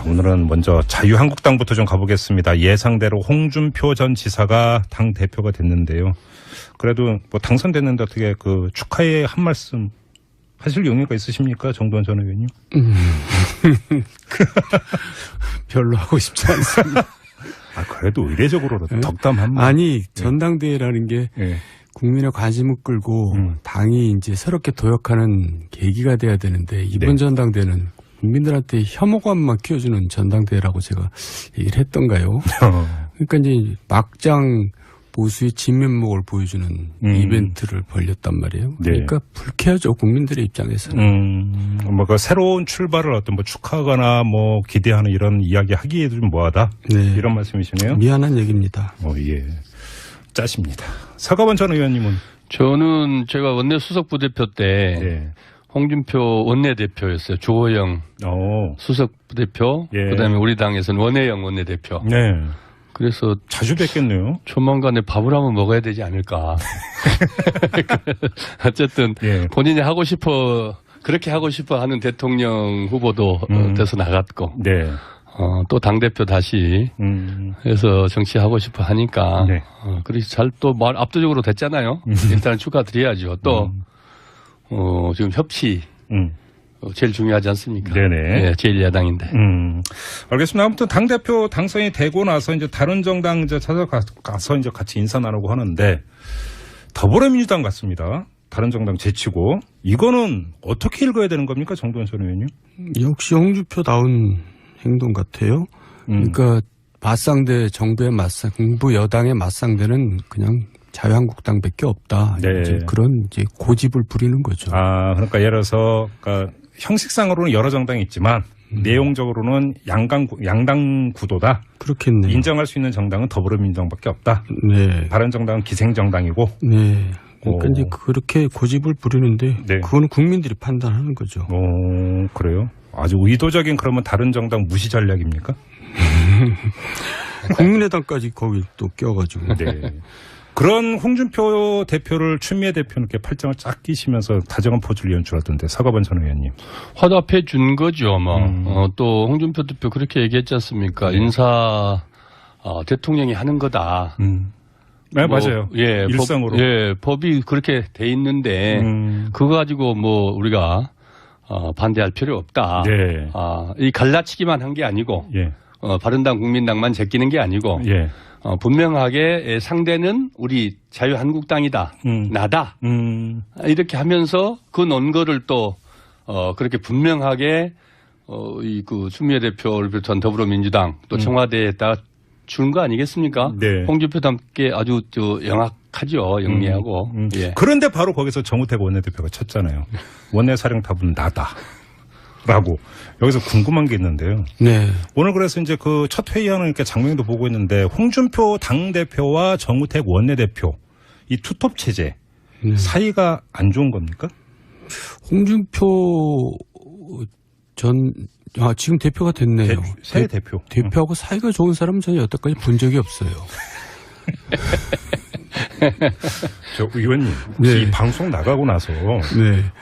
자, 오늘은 먼저 자유한국당부터 좀 가보겠습니다. 예상대로 홍준표 전 지사가 당 대표가 됐는데요. 그래도 뭐 당선됐는데 어떻게 그 축하의 한 말씀 하실 용의가 있으십니까, 정두환 전 의원님? 별로 하고 싶지 않습니다. 아, 그래도 의례적으로 덕담 한 말. 아니, 전당대회라는 게 국민의 관심을 끌고 당이 이제 새롭게 도약하는 계기가 돼야 되는데 이번 전당대회는 국민들한테 혐오감만 키워주는 전당대회라고 제가 얘기를 했던가요? 그러니까 이제 막장 보수의 진면목을 보여주는 이벤트를 벌렸단 말이에요. 그러니까 불쾌하죠, 국민들의 입장에서는. 뭐 그 새로운 출발을 어떤 뭐 축하하거나 뭐 기대하는 이런 이야기 하기에도 좀 뭐하다. 이런 말씀이시네요. 미안한 얘기입니다. 예. 짜십니다. 서가번 전 의원님은? 저는 제가 원내 수석 부대표 때 홍준표 원내대표였어요. 주호영 수석 부대표. 그다음에 우리 당에서는 원혜영 원내대표. 그래서 자주 뵙겠네요. 조만간에 밥을 한번 먹어야 되지 않을까. 어쨌든 본인이 하고 싶어 그렇게 하고 싶어 하는 대통령 후보도 돼서 나갔고 또 당대표 다시 해서 정치하고 싶어 하니까 그래서 잘 또 말 압도적으로 됐잖아요. 일단 축하드려야죠. 또 지금 협치 제일 중요하지 않습니까? 네네. 제일 야당인데. 알겠습니다. 아무튼 당대표 당선이 되고 나서 이제 다른 정당 이제 찾아가서 이제 같이 인사 나누고 하는데 더불어민주당 같습니다. 다른 정당 제치고 이거는 어떻게 읽어야 되는 겁니까, 정두환 전 의원님? 역시 홍준표다운 행동 같아요. 그러니까 맞상대 정부의 정부 여당의 맞상대는 그냥 자유한국당밖에 없다. 이제 그런 이제 고집을 부리는 거죠. 아, 그러니까 예를 들어서 그러니까 형식상으로는 여러 정당이 있지만 내용적으로는 양당 구도다. 그렇겠네요. 인정할 수 있는 정당은 더불어민주당밖에 없다. 다른 정당은 기생정당이고. 그러니까 이제 그렇게 고집을 부리는데 그거는 국민들이 판단하는 거죠. 그래요? 아주 의도적인 그러면 다른 정당 무시 전략입니까? 국민의당까지 거기 또 껴가지고. 그런 홍준표 대표를 추미애 대표는 이렇게 팔짱을 쫙 끼시면서 다정한 포즈를 연출하던데 서가번 전 의원님. 화답해 준 거죠, 아마. 또 홍준표 대표 그렇게 얘기했지 않습니까? 인사 대통령이 하는 거다. 네, 맞아요. 일상으로. 법이 그렇게 돼 있는데 그거 가지고 뭐 우리가 반대할 필요 없다. 이 갈라치기만 한 게 아니고 바른당 국민당만 제끼는 게 아니고 분명하게 상대는 우리 자유한국당이다. 나다. 이렇게 하면서 그 논거를 또 그렇게 분명하게 그 추미애 대표를 비롯한 더불어민주당 또 청와대에다 준 거 아니겠습니까? 홍준표도 함께 아주 영악하죠. 영리하고. 그런데 바로 거기서 정우택 원내대표가 쳤잖아요. 원내사령탑은 나다. 라고. 여기서 궁금한 게 있는데요. 오늘 그래서 이제 그 첫 회의하는 이렇게 장면도 보고 있는데 홍준표 당대표와 정우택 원내대표 이 투톱 체제 사이가 안 좋은 겁니까? 홍준표 지금 대표가 됐네요. 새 대표. 대표하고 사이가 좋은 사람은 저는 여태까지 본 적이 없어요. 저 의원님, 이 방송 나가고 나서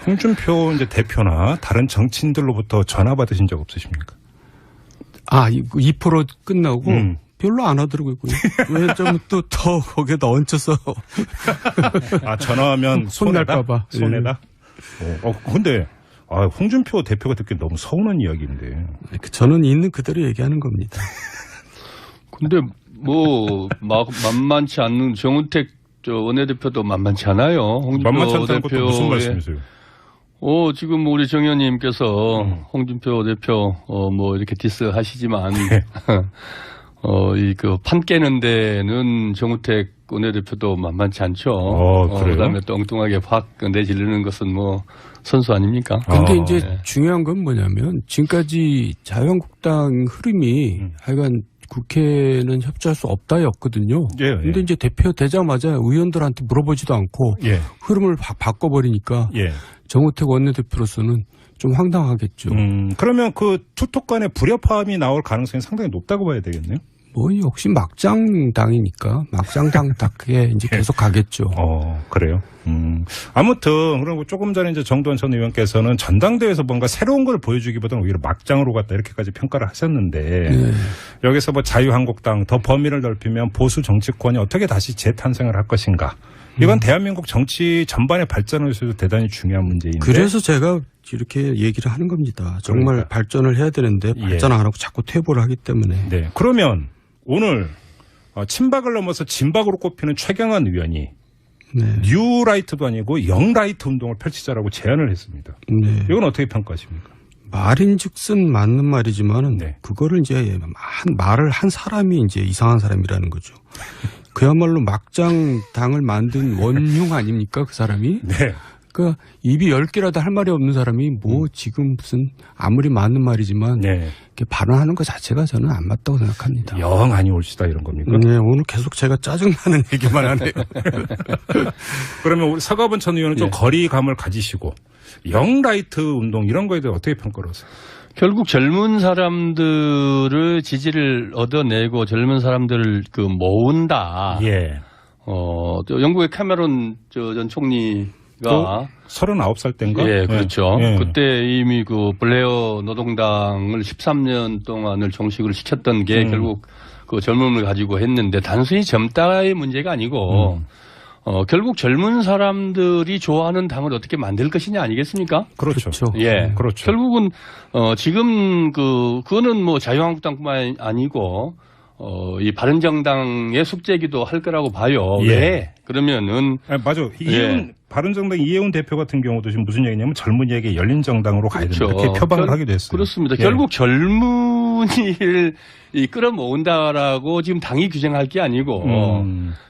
홍준표 이제 대표나 다른 정치인들로부터 전화 받으신 적 없으십니까? 2% 끝나고 별로 안 하더라고요. 왜 좀 또 더 거기에다 얹혀서. 전화하면 손날까봐. 손해다? 근데 홍준표 대표가 듣기엔 너무 서운한 이야기인데. 저는 있는 그대로 얘기하는 겁니다. 근데 만만치 않는 정우택 원내대표도 만만치 않아요. 홍준표 만만치 않다는 것도 무슨 말씀이세요? 지금 우리 정 의원님께서 홍준표 대표 이렇게 디스하시지만 판 깨는 데는 정우택 원내대표도 만만치 않죠. 그다음에 또 엉뚱하게 확 내지르는 것은 선수 아닙니까? 근데 이제 중요한 건 뭐냐면 지금까지 자유한국당 흐름이 하여간 국회는 협조할 수 없다였거든요. 근데 이제 대표 되자마자 의원들한테 물어보지도 않고 흐름을 바꿔버리니까 정우택 원내대표로서는 좀 황당하겠죠. 그러면 그 투톱 간의 불협화음이 나올 가능성이 상당히 높다고 봐야 되겠네요. 뭐 역시 막장당이니까 막장당답게 이제 계속 가겠죠. 그래요. 아무튼 그리고 조금 전에 이제 정두환 전 의원께서는 전당대회에서 뭔가 새로운 걸 보여주기보다는 오히려 막장으로 갔다 이렇게까지 평가를 하셨는데 여기서 뭐 자유한국당 더 범위를 넓히면 보수 정치권이 어떻게 다시 재탄생을 할 것인가? 이건 대한민국 정치 전반의 발전을 위해서도 대단히 중요한 문제인데. 그래서 제가 이렇게 얘기를 하는 겁니다. 정말 그러니까. 발전을 해야 되는데 발전 안 하고 자꾸 퇴보를 하기 때문에. 네. 그러면 오늘 친박을 넘어서 진박으로 꼽히는 최경환 의원이 뉴라이트도 아니고 영라이트 운동을 펼치자라고 제안을 했습니다. 네. 이건 어떻게 평가하십니까? 말인즉슨 맞는 말이지만은 그거를 이제 말을 한 사람이 이제 이상한 사람이라는 거죠. 그야말로 막장 당을 만든 원흉 아닙니까 그 사람이? 네. 그러니까 입이 10개라도 할 말이 없는 사람이 뭐 지금 무슨 아무리 맞는 말이지만 이렇게 발언하는 것 자체가 저는 안 맞다고 생각합니다. 영 아니 옳시다 이런 겁니까? 네. 오늘 계속 제가 짜증나는 얘기만 하네요. 그러면 우리 서가번 전 의원은 좀 거리감을 가지시고 영라이트 운동 이런 거에 대해 어떻게 평가를 하세요? 결국 젊은 사람들을 지지를 얻어내고 젊은 사람들을 모은다. 예. 영국의 캐머런 전 총리가 39살 때인가? 예, 그렇죠. 그때 이미 그 블레어 노동당을 13년 동안을 종식을 시켰던 게 결국 그 젊음을 가지고 했는데 단순히 젊다의 문제가 아니고 결국 젊은 사람들이 좋아하는 당을 어떻게 만들 것이냐 아니겠습니까? 그렇죠. 예. 그렇죠. 결국은, 지금 그거는 뭐 자유한국당뿐만 아니고, 이 바른정당의 숙제이기도 할 거라고 봐요. 예. 왜? 그러면은. 맞아. 바른정당 이해운 대표 같은 경우도 지금 무슨 얘기냐면 젊은이에게 열린 정당으로 가야 된다. 이렇게 표방을 하기도 했어요. 그렇습니다. 결국 젊은이를 끌어모은다라고 지금 당이 규정할 게 아니고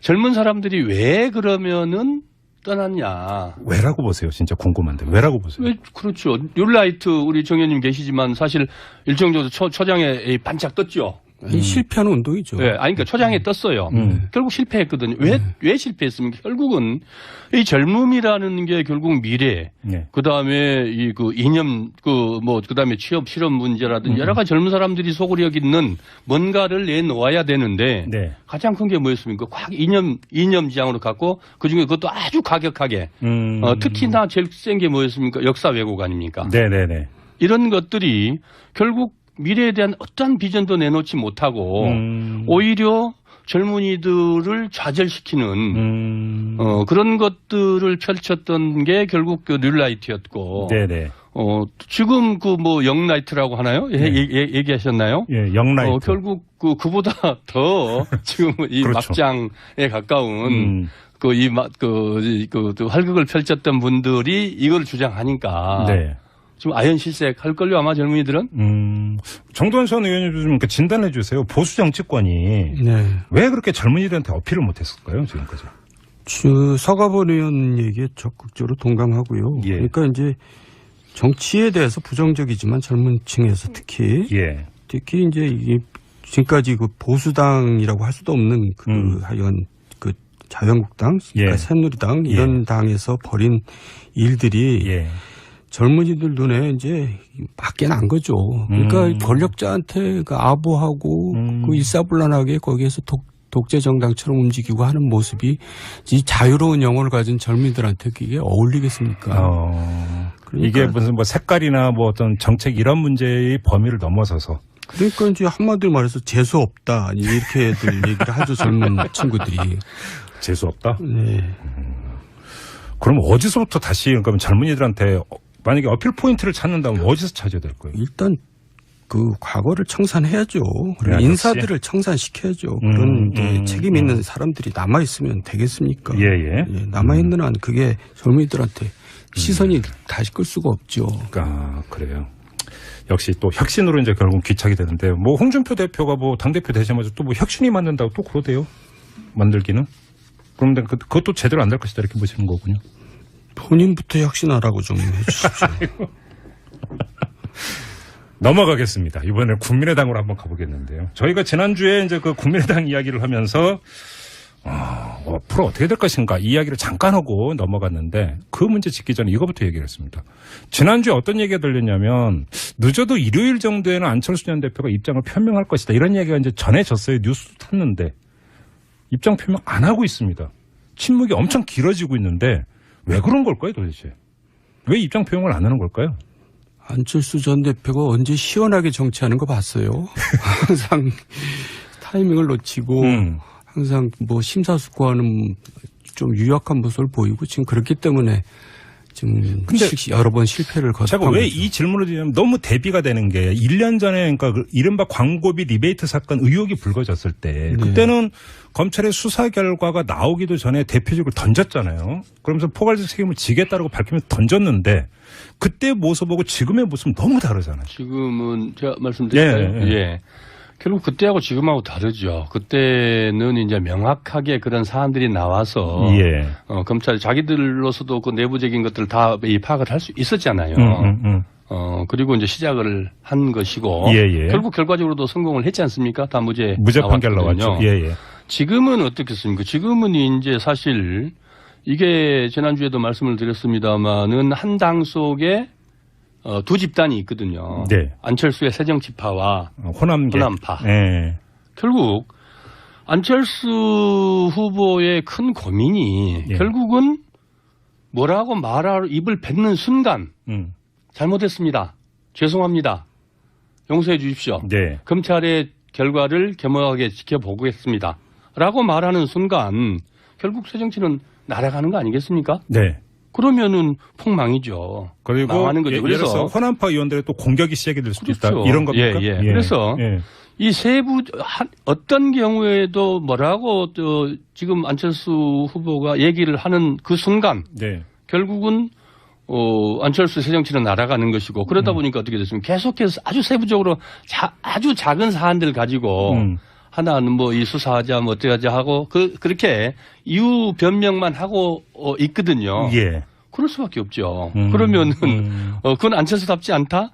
젊은 사람들이 왜 그러면은 떠났냐. 왜라고 보세요? 진짜 궁금한데. 왜라고 보세요? 그렇죠. 뉴라이트 우리 정 의원님 계시지만 사실 일정적으로 초장에 반짝 떴죠. 실패하는 운동이죠. 네, 그러니까 초장에 떴어요. 결국 실패했거든요. 왜 실패했습니까? 결국은 이 젊음이라는 게 결국 미래, 그 다음에 이념, 그 다음에 취업 실업 문제라든지 여러 가지 젊은 사람들이 속을 여기는 뭔가를 내놓아야 되는데 가장 큰 게 뭐였습니까? 이념지향으로 갖고 그 중에 그것도 아주 과격하게, 특히나 제일 센 게 뭐였습니까? 역사 왜곡 아닙니까? 네네네. 이런 것들이 결국 미래에 대한 어떠한 비전도 내놓지 못하고 오히려 젊은이들을 좌절시키는 그런 것들을 펼쳤던 게 결국 그 뉴라이트였고 네네. 지금 영라이트라고 하나요? 얘기하셨나요? 예, 영라이트. 결국 그보다 더 지금 이 그렇죠. 막장에 가까운 활극을 펼쳤던 분들이 이걸 주장하니까. 지금 아연실색 할걸요 아마 젊은이들은? 정두환 전 의원님 좀 진단해 주세요. 보수 정치권이 왜 그렇게 젊은이들한테 어필을 못했을까요 지금까지? 서가번 의원 얘기에 적극적으로 동감하고요. 그러니까 이제 정치에 대해서 부정적이지만 젊은 층에서 특히 이제 이게 지금까지 그 보수당이라고 할 수도 없는 하여간 그 자유한국당, 그러니까 새누리당 이런 당에서 벌인 일들이 젊은이들 눈에 이제 맞게 난 거죠. 그러니까 권력자한테 아부하고 그 일사불란하게 거기에서 독재 정당처럼 움직이고 하는 모습이 이 자유로운 영혼을 가진 젊은이들한테 그게 어울리겠습니까? 그러니까 이게 무슨 색깔이나 어떤 정책 이런 문제의 범위를 넘어서서. 그러니까 이제 한마디로 말해서 재수 없다 이렇게들 얘기를 하죠 젊은 친구들이. 재수 없다? 네. 그럼 어디서부터 다시 그러니까 젊은이들한테 만약에 어필 포인트를 찾는다면 어디서 찾아야 될 거예요? 일단 그 과거를 청산해야죠. 인사들을 청산시켜야죠. 그런 책임 있는 사람들이 남아 있으면 되겠습니까? 남아 있는 한 그게 젊은이들한테 시선이 다시 끌 수가 없죠. 그래요. 역시 또 혁신으로 이제 결국 귀착이 되는데 홍준표 대표가 당대표 되자마자 또 혁신이 만든다고 또 그러대요. 만들기는. 그런데 그것도 제대로 안 될 것이다 이렇게 보시는 거군요. 본인부터 혁신하라고 좀 해주십시오. 넘어가겠습니다. 이번에 국민의당으로 한번 가보겠는데요. 저희가 지난주에 이제 그 국민의당 이야기를 하면서 앞으로 어떻게 될 것인가 이 이야기를 잠깐 하고 넘어갔는데 그 문제 짚기 전에 이거부터 얘기를 했습니다. 지난주에 어떤 얘기가 들렸냐면 늦어도 일요일 정도에는 안철수 전 대표가 입장을 표명할 것이다. 이런 얘기가 이제 전해졌어요. 뉴스 탔는데 입장 표명 안 하고 있습니다. 침묵이 엄청 길어지고 있는데 왜 그런 걸까요 도대체? 왜 입장 표명을 안 하는 걸까요? 안철수 전 대표가 언제 시원하게 정치하는 거 봤어요? 항상 타이밍을 놓치고 항상 뭐 심사숙고하는 좀 유약한 모습을 보이고 지금 그렇기 때문에 지금 여러 번 실패를 거듭한 제가 왜 이 질문을 드리냐면 너무 대비가 되는 게 1년 전에 그러니까 이른바 광고비 리베이트 사건 의혹이 불거졌을 때 그때는 검찰의 수사 결과가 나오기도 전에 대표직을 던졌잖아요. 그러면서 포괄적 책임을 지겠다라고 밝히면서 던졌는데 그때 모습하고 지금의 모습은 너무 다르잖아요. 지금은 제가 말씀드릴까요? 예. 결국 그때하고 지금하고 다르죠. 그때는 이제 명확하게 그런 사안들이 나와서 검찰이 자기들로서도 그 내부적인 것들을 다 파악을 할 수 있었잖아요. 그리고 이제 시작을 한 것이고 결국 결과적으로도 성공을 했지 않습니까? 다 무죄 판결 나왔죠. 지금은 어떻겠습니까? 지금은 이제 사실 이게 지난주에도 말씀을 드렸습니다만은 한 당 속에 두 집단이 있거든요. 네. 안철수의 새정치파와 호남파. 네. 결국 안철수 후보의 큰 고민이 결국은 뭐라고 말하러 입을 뱉는 순간 잘못했습니다. 죄송합니다. 용서해 주십시오. 네. 검찰의 결과를 겸허하게 지켜보겠습니다. 라고 말하는 순간 결국 새정치는 날아가는 거 아니겠습니까? 네. 그러면은 폭망이죠. 그리고 망하는 거죠. 그래서 호남파 의원들의 또 공격이 시작이 될 수도 있다. 이런 겁니까? 그래서 이 세부 어떤 경우에도 뭐라고 지금 안철수 후보가 얘기를 하는 그 순간 결국은 안철수 새정치는 날아가는 것이고 그러다 보니까 어떻게 됐습니까? 계속해서 아주 세부적으로 아주 작은 사안들 가지고 하나는 뭐 이 수사하자 뭐 어쩌자 하고 그렇게 이유 변명만 하고 있거든요. 그럴 수밖에 없죠. 그러면은 그건 안철수답지 않다?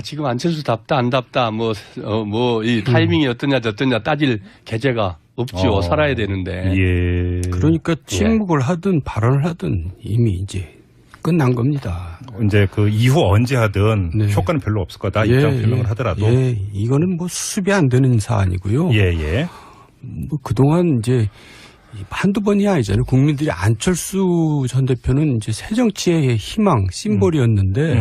지금 안철수답다 안답다 뭐 이 타이밍이 어떠냐 저떠냐 따질 계제가 없죠. 살아야 되는데. 그러니까 침묵을 하든 발언을 하든 이미 이제 끝난 겁니다. 이제 그 이후 언제 하든 효과는 별로 없을 거다. 입장 표명을 하더라도. 이거는 뭐 수습이 안 되는 사안이고요. 뭐 그동안 이제 한두 번이 아니잖아요. 국민들이 안철수 전 대표는 이제 새정치의 희망, 심볼이었는데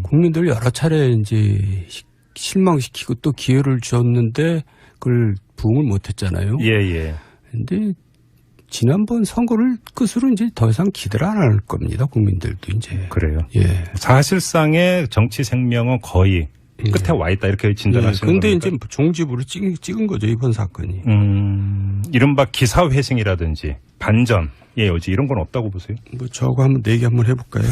국민들 여러 차례 이제 실망시키고 또 기회를 줬는데 그걸 부응을 못 했잖아요. 근데 지난번 선거를 끝으로 이제 더 이상 기대를 안 할 겁니다. 국민들도 이제. 그래요. 사실상의 정치 생명은 거의 끝에 와 있다 이렇게 진단하시는 겁니까? 그런데 이제 종지부를 찍은 거죠 이번 사건이. 이른바 기사회생이라든지 반전의 여지 이런 건 없다고 보세요? 뭐 저거 한번 내기 한번 해볼까요?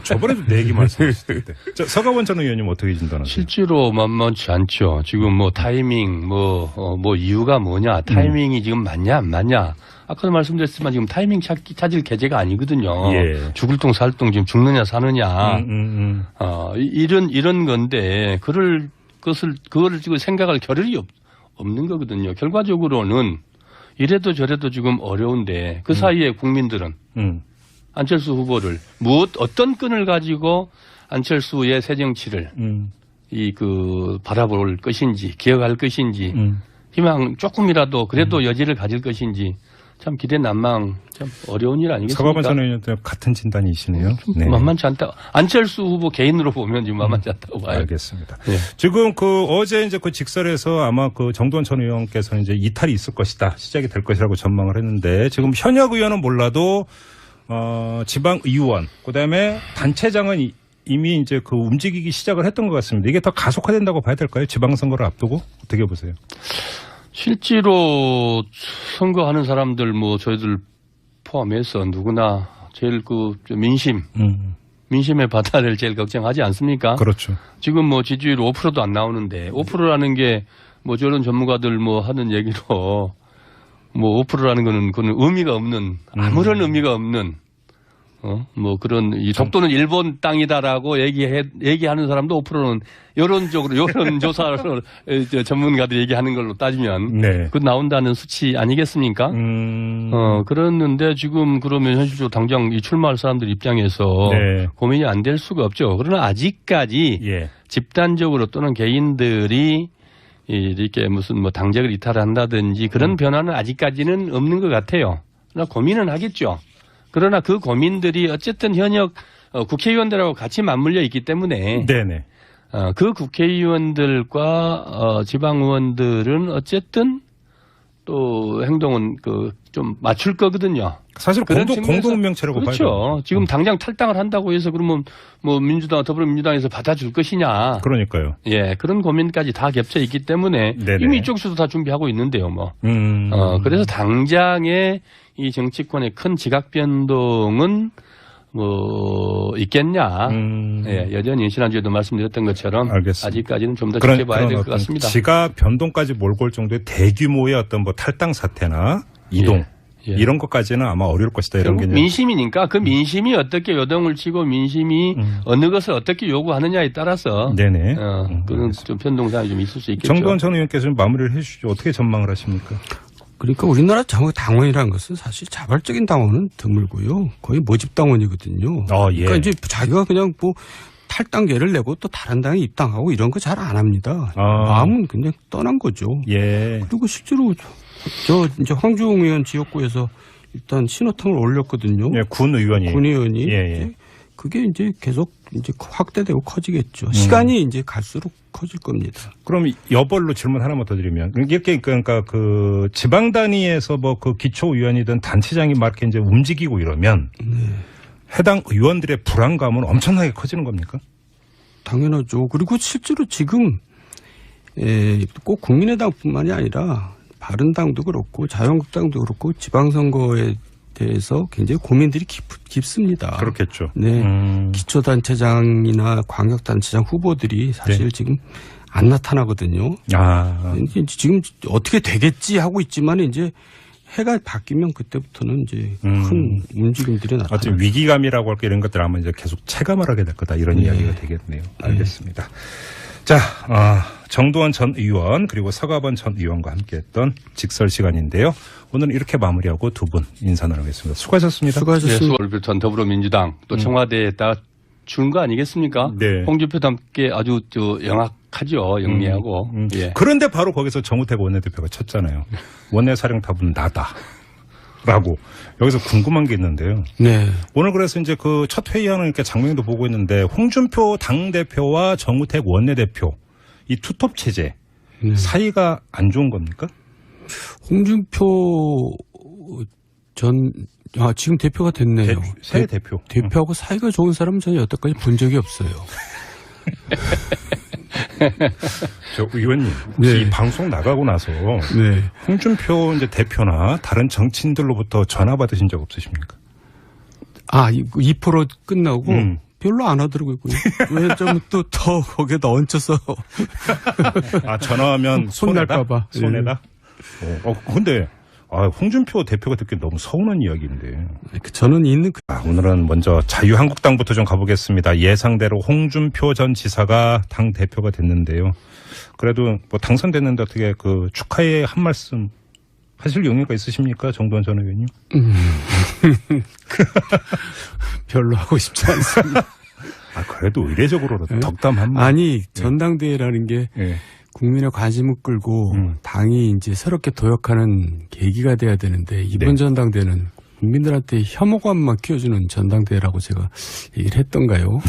저번에도 내기 말씀하셨을 때. 서가원 전 의원님 어떻게 진단하세요? 실제로 만만치 않죠. 지금 뭐 타이밍 뭐 이유가 뭐냐 타이밍이 지금 맞냐 안 맞냐. 아까도 말씀드렸지만 지금 타이밍 찾을 계제가 아니거든요. 죽을 똥 살 똥 지금 죽느냐 사느냐. 이런 건데 그거를 지금 생각할 겨를이 없는 거거든요. 결과적으로는 이래도 저래도 지금 어려운데 그 사이에 국민들은 안철수 후보를 어떤 끈을 가지고 안철수의 새정치를 바라볼 것인지 기억할 것인지 희망 조금이라도 그래도 여지를 가질 것인지 참 기대 난망 참 어려운 일 아니겠습니까? 서가번 전 의원님 같은 진단이시네요. 만만치 않다. 안철수 후보 개인으로 보면 지금 만만치 않다고 봐요. 알겠습니다. 지금 어제 이제 그 직설에서 아마 그 정두원 전 의원께서는 이제 이탈이 있을 것이다. 시작이 될 것이라고 전망을 했는데 지금 현역 의원은 몰라도 지방 의원 그다음에 단체장은 이미 이제 그 움직이기 시작을 했던 것 같습니다. 이게 더 가속화된다고 봐야 될까요? 지방선거를 앞두고 어떻게 보세요? 실제로 선거하는 사람들 뭐 저희들 포함해서 누구나 제일 민심의 바다를 제일 걱정하지 않습니까? 그렇죠. 지금 뭐 지지율 5%도 안 나오는데 5%라는 게 뭐 저런 전문가들 뭐 하는 얘기로 뭐 5%라는 거는 그건 의미가 없는 아무런 의미가 없는 뭐 그런 이 독도는 일본 땅이다라고 얘기하는 사람도 5%는 여론조사를 전문가들이 얘기하는 걸로 따지면 네. 그 나온다는 수치 아니겠습니까? 그랬는데 지금 그러면 현실적으로 당장 이 출마할 사람들 입장에서 네. 고민이 안 될 수가 없죠. 그러나 아직까지 예. 집단적으로 또는 개인들이 이렇게 무슨 뭐 당적을 이탈한다든지 그런 변화는 아직까지는 없는 것 같아요. 그러나 고민은 하겠죠. 그러나 그 고민들이 어쨌든 현역 국회의원들하고 같이 맞물려 있기 때문에 네네. 그 국회의원들과 지방의원들은 어쨌든 또 행동은 좀 맞출 거거든요. 사실 공동명체라고 봐요. 그렇죠. 지금 당장 탈당을 한다고 해서 그러면 뭐 민주당, 더불어민주당에서 받아줄 것이냐. 그러니까요. 예, 그런 고민까지 다 겹쳐 있기 때문에 네네. 이미 이쪽에서도 다 준비하고 있는데요, 뭐. 그래서 당장의 이 정치권의 큰 지각 변동은 뭐 있겠냐. 예, 여전히 지난주에도 말씀드렸던 것처럼 알겠습니다. 아직까지는 좀 더 지켜봐야 될 것 같습니다. 지각 변동까지 몰고 올 정도의 대규모의 어떤 뭐 탈당 사태나 이동 예. 예. 이런 것까지는 아마 어려울 것이다 이런 게 민심이니까 그 민심이 어떻게 요동을 치고 민심이 어느 것을 어떻게 요구하느냐에 따라서 네네. 그런 좀 변동사항이 좀 있을 수 있겠죠. 정도원 전 의원께서 좀 마무리를 해주시죠. 어떻게 전망을 하십니까? 그러니까 우리나라 당원이라는 것은 사실 자발적인 당원은 드물고요. 거의 모집 당원이거든요. 예. 그러니까 이제 자기가 그냥 뭐 탈당계를 내고 또 다른 당에 입당하고 이런 거 잘 안 합니다. 마음은 그냥 떠난 거죠. 예. 그리고 실제로 이제 황주홍 의원 지역구에서 일단 신호탄을 올렸거든요. 예, 군 의원이. 예. 그게 이제 계속 이제 확대되고 커지겠죠. 시간이 이제 갈수록 커질 겁니다. 그럼 여벌로 질문 하나만 더 드리면 이렇게 그러니까 그 지방 단위에서 뭐 그 기초 의원이든 단체장이 막 이렇게 이제 움직이고 이러면 네. 해당 의원들의 불안감은 엄청나게 커지는 겁니까? 당연하죠. 그리고 실제로 지금 꼭 국민의당뿐만이 아니라 바른당도 그렇고 자유한국당도 그렇고 지방선거에 대해서 굉장히 고민들이 깊습니다. 그렇겠죠. 네, 기초단체장이나 광역단체장 후보들이 사실 네. 지금 안 나타나거든요. 지금 어떻게 되겠지 하고 있지만 이제 해가 바뀌면 그때부터는 이제 큰 움직임들이 나타나죠. 어쨌든 위기감이라고 할까 이런 것들 아마 이제 계속 체감을 하게 될 거다 이런 이야기가 되겠네요. 알겠습니다. 자, 정도원 전 의원 그리고 서가번 전 의원과 함께했던 직설 시간인데요. 오늘은 이렇게 마무리하고 두 분 인사 나누겠습니다. 수고하셨습니다. 수고하셨습니다. 네, 전 더불어민주당 또 청와대에다 준 거 아니겠습니까? 네. 홍준표도 함께 아주 영악하죠. 영리하고. 예. 그런데 바로 거기서 정우택 원내대표가 쳤잖아요. 원내사령탑은 나다라고. 여기서 궁금한 게 있는데요. 네. 오늘 그래서 이제 그 첫 회의하는 이렇게 장면도 보고 있는데 홍준표 당대표와 정우택 원내대표 이 투톱 체제 사이가 안 좋은 겁니까? 홍준표 지금 대표가 됐네요. 새 대표. 대표하고 사이가 좋은 사람은 저는 여태까지 본 적이 없어요. 저 의원님, 네. 이 방송 나가고 나서 네. 홍준표 이제 대표나 다른 정치인들로부터 전화 받으신 적 없으십니까? 2% 끝나고 별로 안 하더라고요. 왜 좀 또 더 거기에다 얹혀서 전화하면 손날까봐 손해다. 근데 홍준표 대표가 듣기 너무 서운한 이야기인데. 저는 있는 오늘은 먼저 자유한국당부터 좀 가보겠습니다. 예상대로 홍준표 전 지사가 당 대표가 됐는데요. 그래도 뭐 당선됐는데 어떻게 그 축하의 한 말씀 하실 용의가 있으십니까, 정도원 전 의원님? 별로 하고 싶지 않습니다. 그래도 의례적으로라도 덕담 한 말. 전당대회라는 게. 네. 국민의 관심을 끌고 당이 이제 새롭게 도약하는 계기가 돼야 되는데 이번 네. 전당대회는 국민들한테 혐오감만 키워주는 전당대회라고 제가 얘기를 했던가요?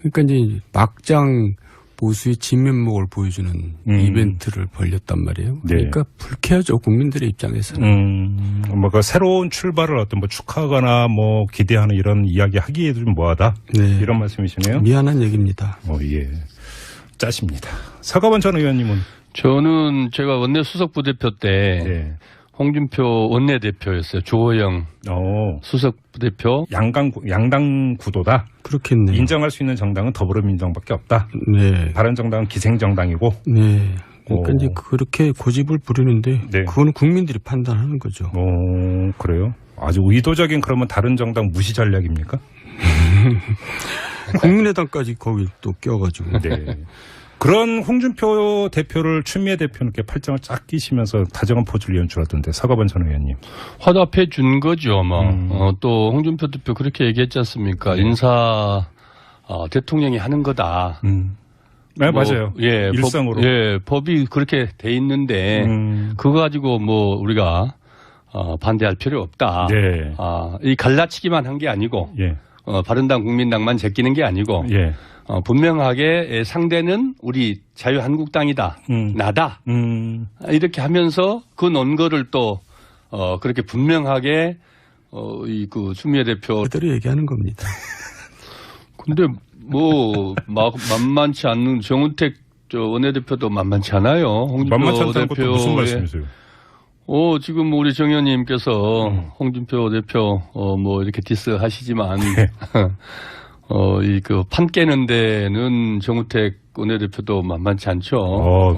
그러니까 이제 막장 보수의 진면목을 보여주는 이벤트를 벌였단 말이에요. 네. 그러니까 불쾌하죠 국민들의 입장에서는. 그 새로운 출발을 어떤 뭐 축하하거나 뭐 기대하는 이런 이야기 하기에도 좀 뭐하다. 네. 이런 말씀이시네요. 미안한 얘기입니다. 예. 짜십니다. 서가번 전 의원님은? 저는 제가 원내 수석 부대표 때 네. 홍준표 원내대표였어요. 주호영 수석 부대표. 양당 구도다? 그렇겠네요. 인정할 수 있는 정당은 더불어민주당밖에 없다? 네. 바른정당은 기생정당이고? 네. 그러니까 이제 그렇게 고집을 부리는데 네. 그거는 국민들이 판단하는 거죠. 그래요? 아주 의도적인 그러면 다른 정당 무시 전략입니까? 국민의당까지 거기 또 껴가지고. 네. 그런 홍준표 대표를 추미애 대표님께 팔짱을 쫙 끼시면서 다정한 포즈를 연출하던데 서가번 전 의원님. 화답해 준 거죠. 또 홍준표 대표 그렇게 얘기했지 않습니까? 네. 인사 대통령이 하는 거다. 네, 맞아요. 예, 일상으로. 법이 그렇게 돼 있는데 그거 가지고 뭐 우리가 반대할 필요 없다. 네. 이 갈라치기만 한 게 아니고 예. 바른당 국민당만 제끼는 게 아니고 예. 분명하게 상대는 우리 자유한국당이다. 나다. 이렇게 하면서 그 논거를 또 그렇게 분명하게 그 추미애 대표 그대로 얘기하는 겁니다. 근데 뭐 만만치 않는 정우택 원내대표도 만만치 않아요. 홍준표 만만치 않다는 대표 것도 무슨 말씀이세요? 지금 우리 정 의원님께서 홍준표 대표 뭐 이렇게 디스 하시지만 그 판 깨는 데는 정우택 원내대표도 만만치 않죠.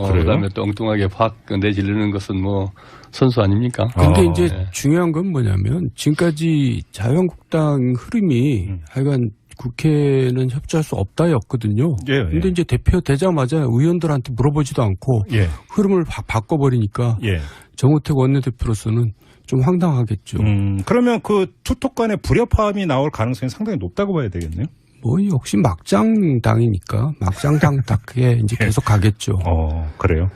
그래요? 그다음에 또 엉뚱하게 확 내지르는 것은 뭐 선수 아닙니까? 근데 이제 중요한 건 뭐냐면 지금까지 자유한국당 흐름이 하여간 국회는 협조할 수 없다였거든요. 근데 이제 대표 되자마자 의원들한테 물어보지도 않고 흐름을 바꿔버리니까 정우택 원내대표로서는 좀 황당하겠죠. 그러면 그 투톱 간의 불협화음이 나올 가능성이 상당히 높다고 봐야 되겠네요. 뭐 역시 막장당이니까 막장당답게 이제 계속 가겠죠. 그래요.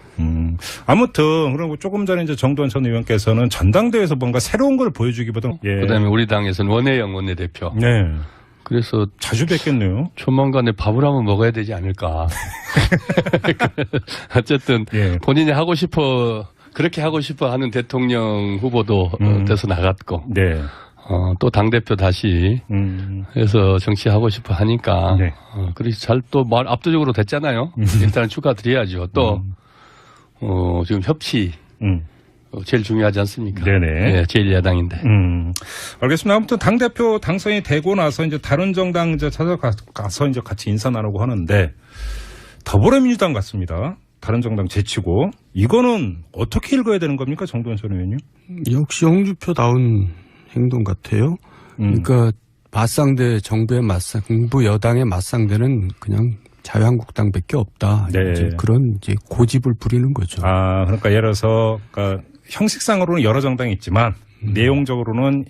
아무튼 그리고 조금 전에 이제 정두환 전 의원께서는 전당대회에서 뭔가 새로운 걸 보여주기보다는 그다음에 우리 당에서는 원혜영 원내대표. 네. 그래서 자주 뵙겠네요. 조만간에 밥을 한번 먹어야 되지 않을까. 어쨌든 본인이 하고 싶어 그렇게 하고 싶어 하는 대통령 후보도 돼서 나갔고. 네. 또 당대표 다시 해서 정치하고 싶어 하니까. 그래서 잘 또 말 압도적으로 됐잖아요. 일단은 축하드려야죠. 또, 지금 협치. 제일 중요하지 않습니까? 네네. 제일 야당인데. 알겠습니다. 아무튼 당대표 당선이 되고 나서 이제 다른 정당 이제 찾아가서 이제 같이 인사 나누고 하는데 더불어민주당 같습니다. 다른 정당 제치고 이거는 어떻게 읽어야 되는 겁니까? 정두환 전 의원님? 역시 홍준표다운 행동 같아요. 그러니까 맞상대 정부의 정부 여당의 맞상대는 그냥 자유한국당밖에 없다. 이제 그런 이제 고집을 부리는 거죠. 그러니까 예를 들어서 그러니까 형식상으로는 여러 정당이 있지만 내용적으로는